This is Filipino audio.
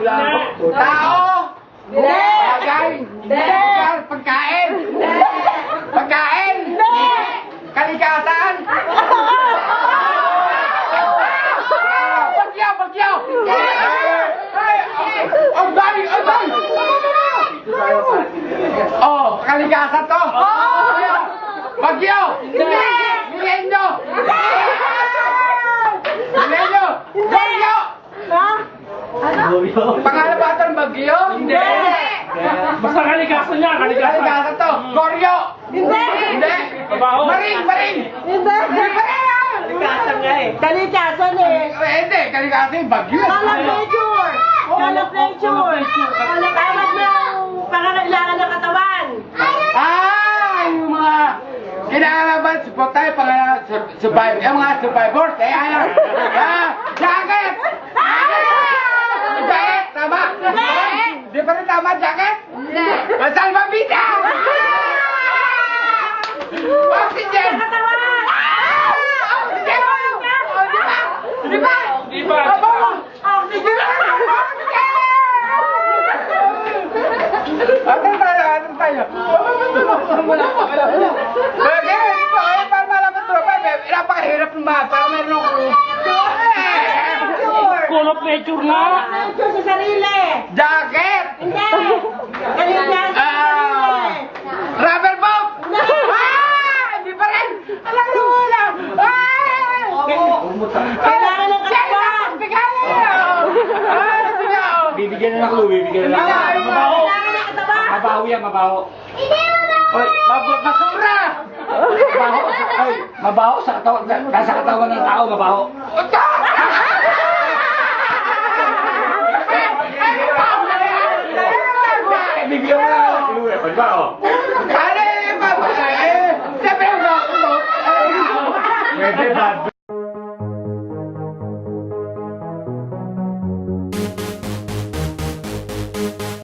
Tao! Bagay! Lugar! Pagkain! Pagkain! Kalikasan! Bagyo! Bagyo! Agay! Agay! Oh, kalikasan to! Bagyo! Milenyo! Milenyo! Bagyo! Pangalan ba ito ng bagyo? Hindi! Basta kalikasan niya, kalikasan. Kalikasan to! Goryo! Hindi! Hindi! Mabaho. Maring! Maring! Hindi! Hindi pa rin! Kalikasan nga eh. Kalikasan eh. Hindi! Kalikasan yung bagyo! Call of nature! Call of nature! Tawag ng pangangailangan ng katawan. Yung mga kinakalaban, support tayo, survive, yung mga survivors, jacket! Jacket! Jacket! Tama! Di pa rin tama, jacket? Salvavida! Oxygen! Katawan! Oxygen! Di ba? Di ba? Oxygen! Atras tayo, atras tayo. Wala. Okay, para malaman tropa, napakahirap ng mga, para meron akong... Call of nature nga. Nature sa sarili. Jacket! Hindi! Kalikasan sa sarili. Rubber boat! Hindi pa rin! Alam mo wala! Kailangan ng katawan. Bibigyan na ng clue, bibigyan na ng clue. Mabaho. Kailangan ng katawan. Mabaho yan, mabaho. Oy, basura! Mabaho, oy, mabaho sa katawan, nasa katawan ng tao, mabaho. Bibigyan mo na ng clue, mabaho. Ano yung mabaho? Siyempre, mabaho. Pwede ba?